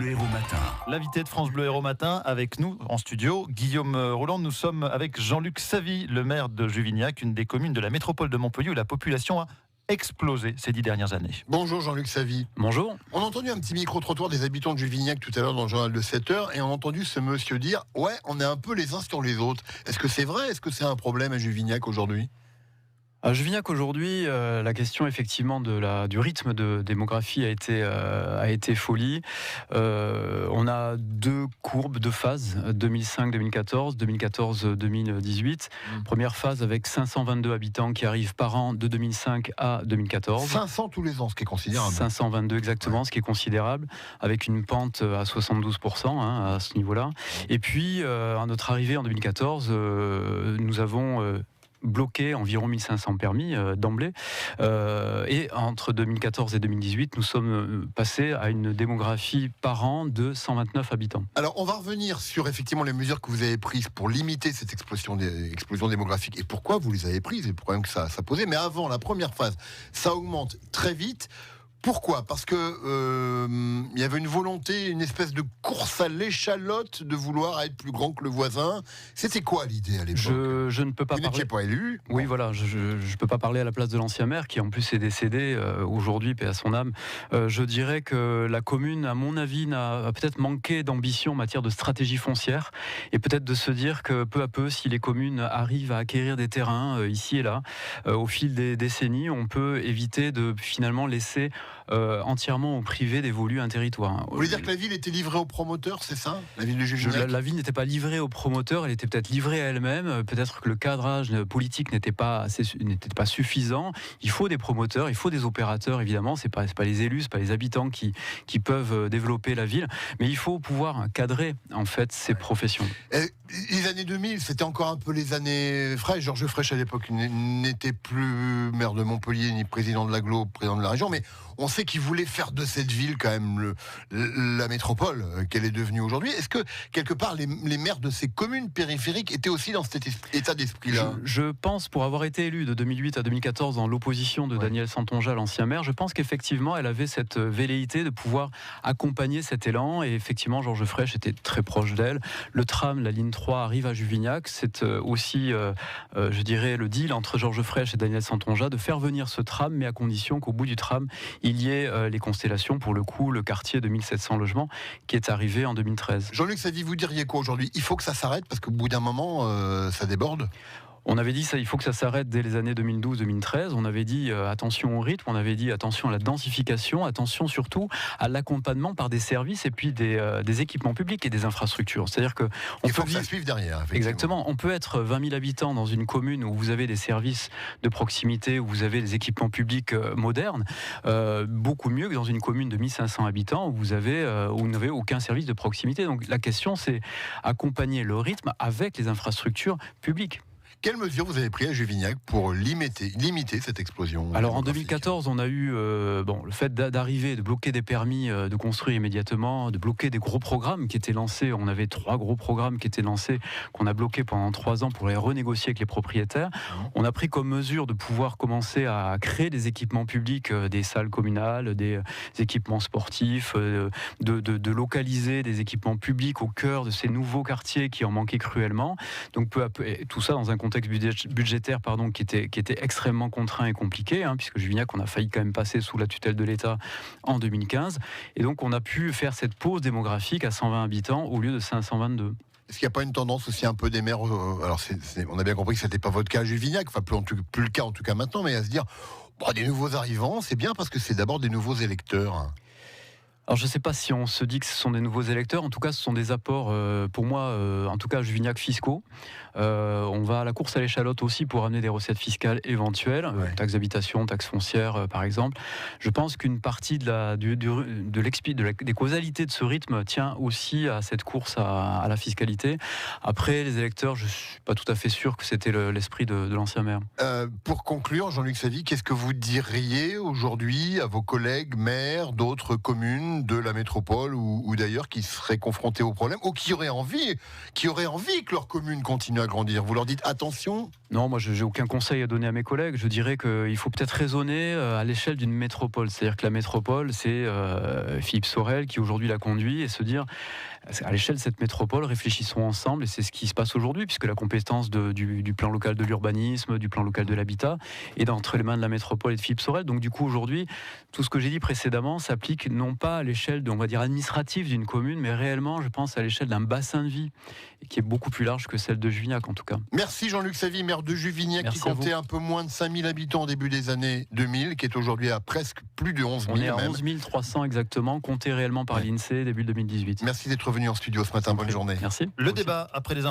Bleu Héros Matin. L'invité de France Bleu Héros Matin avec nous en studio, Guillaume Roland. Nous sommes avec Jean-Luc Savy, le maire de Juvignac, une des communes de la métropole de Montpellier où la population a explosé ces 10 dernières années. Bonjour Jean-Luc Savy. Bonjour. On a entendu un petit micro-trottoir des habitants de Juvignac tout à l'heure dans le journal de 7h et on a entendu ce monsieur dire « Ouais, on est un peu les uns sur les autres ». Est-ce que c'est vrai ? Est-ce que c'est un problème à Juvignac aujourd'hui ? À Juvignac aujourd'hui, la question effectivement du rythme de démographie a été folie. On a deux courbes, deux phases, 2005-2014, 2014-2018. Première phase avec 522 habitants qui arrivent par an de 2005 à 2014. 500 tous les ans, ce qui est considérable. 522 exactement, ouais. Ce qui est considérable, avec une pente à 72% à ce niveau-là. Et puis, à notre arrivée en 2014, nous avons bloqué environ 1500 permis d'emblée. Et entre 2014 et 2018, nous sommes passés à une démographie par an de 129 habitants. Alors, on va revenir sur effectivement les mesures que vous avez prises pour limiter cette explosion démographique et pourquoi vous les avez prises et le problème que ça posait. Mais avant, la première phase, ça augmente très vite. Pourquoi ? Parce que il y avait une volonté, une espèce de course à l'échalote de vouloir être plus grand que le voisin. C'était quoi l'idée à l'époque ? Je ne peux pas Vous parler. n'étiez pas élu ? Oui, voilà, je ne peux pas parler à la place de l'ancien maire qui en plus est décédé aujourd'hui, paix à son âme. Je dirais que la commune, à mon avis, a peut-être manqué d'ambition en matière de stratégie foncière et peut-être de se dire que peu à peu, si les communes arrivent à acquérir des terrains ici et là, au fil des décennies, on peut éviter de finalement laisser entièrement au privé dévolu un territoire. Vous voulez dire que la ville était livrée aux promoteurs, c'est ça ? La ville de Juvignac ? La ville n'était pas livrée aux promoteurs, elle était peut-être livrée à elle-même. Peut-être que le cadrage politique n'était pas suffisant. Il faut des promoteurs, il faut des opérateurs, évidemment. C'est pas les élus, c'est pas les habitants qui peuvent développer la ville. Mais il faut pouvoir cadrer, en fait, ces professions. Les années 2000, c'était encore un peu les années fraîches. Georges Frêche, à l'époque, n'était plus maire de Montpellier, ni président de l'agglo, président de la région. Mais on sait qu'il voulait faire de cette ville, quand même, la métropole qu'elle est devenue aujourd'hui. Est-ce que, quelque part, les maires de ces communes périphériques étaient aussi dans cet état d'esprit-là ? Je pense, pour avoir été élu de 2008 à 2014 dans l'opposition de Daniel Santonja, l'ancien maire, je pense qu'effectivement, elle avait cette velléité de pouvoir accompagner cet élan. Et effectivement, Georges Frêche était très proche d'elle. Le tram, la ligne 3, arrive à Juvignac. C'est aussi, je dirais, le deal entre Georges Frêche et Daniel Santonja de faire venir ce tram, mais à condition qu'au bout du tram, il y ait les constellations, pour le coup, le quartier de 1700 logements qui est arrivé en 2013. Jean-Luc Savy, vous diriez quoi aujourd'hui ? Il faut que ça s'arrête parce qu'au bout d'un moment, ça déborde ? On avait dit ça, il faut que ça s'arrête dès les années 2012-2013. On avait dit attention au rythme, on avait dit attention à la densification, attention surtout à l'accompagnement par des services et puis des équipements publics et des infrastructures. C'est-à-dire que il faut que ça suive derrière. Exactement. On peut être 20 000 habitants dans une commune où vous avez des services de proximité, où vous avez des équipements publics modernes, beaucoup mieux que dans une commune de 1500 habitants où vous n'avez aucun service de proximité. Donc la question, c'est accompagner le rythme avec les infrastructures publiques. Quelles mesures vous avez prises à Juvignac pour limiter cette explosion ? Alors en 2014, on a eu le fait d'arriver, de bloquer des permis de construire immédiatement, de bloquer des gros programmes qui étaient lancés. On avait 3 gros programmes qui étaient lancés, qu'on a bloqués pendant 3 ans pour les renégocier avec les propriétaires. On a pris comme mesure de pouvoir commencer à créer des équipements publics, des salles communales, des équipements sportifs, de localiser des équipements publics au cœur de ces nouveaux quartiers qui en manquaient cruellement. Donc peu à peu, tout ça dans un contexte budgétaire qui était extrêmement contraint et compliqué, puisque Juvignac, on a failli quand même passer sous la tutelle de l'État en 2015. Et donc, on a pu faire cette pause démographique à 120 habitants au lieu de 522. Est-ce qu'il n'y a pas une tendance aussi un peu des maires, alors on a bien compris que ce n'était pas votre cas à Juvignac, enfin plus le cas en tout cas maintenant, mais à se dire, des nouveaux arrivants, c'est bien parce que c'est d'abord des nouveaux électeurs. Alors je ne sais pas si on se dit que ce sont des nouveaux électeurs, en tout cas ce sont des apports pour moi, en tout cas à Juvignac, fiscaux. On va à la course à l'échalote aussi pour amener des recettes fiscales éventuelles, taxes d'habitation, taxes foncières par exemple. Je pense qu'une partie des causalités de ce rythme tient aussi à cette course à la fiscalité. Après les électeurs, je ne suis pas tout à fait sûr que c'était l'esprit de l'ancien maire. Pour conclure, Jean-Luc Savy, qu'est-ce que vous diriez aujourd'hui à vos collègues maires d'autres communes communes de la métropole ou d'ailleurs qui seraient confrontées au problème ou qui auraient envie que leur commune continue à grandir. Vous leur dites attention? Non, moi, je n'ai aucun conseil à donner à mes collègues. Je dirais qu'il faut peut-être raisonner à l'échelle d'une métropole. C'est-à-dire que la métropole, c'est Philippe Sorel qui aujourd'hui la conduit et se dire, à l'échelle de cette métropole, réfléchissons ensemble. Et c'est ce qui se passe aujourd'hui, puisque la compétence du plan local de l'urbanisme, du plan local de l'habitat, est entre les mains de la métropole et de Philippe Sorel. Donc, du coup, aujourd'hui, tout ce que j'ai dit précédemment s'applique non pas à l'échelle, on va dire, administrative d'une commune, mais réellement, je pense, à l'échelle d'un bassin de vie, qui est beaucoup plus large que celle de Juvignac, en tout cas. Merci Jean-Luc Savy, maire de Juvignac, Merci qui comptait un peu moins de 5000 habitants au début des années 2000, qui est aujourd'hui à presque plus de 11 000. On est à même. 11 300 exactement, comptés réellement par l'INSEE début 2018. Merci d'être venu en studio ce matin. Bonne journée. Merci. Le débat après les infos.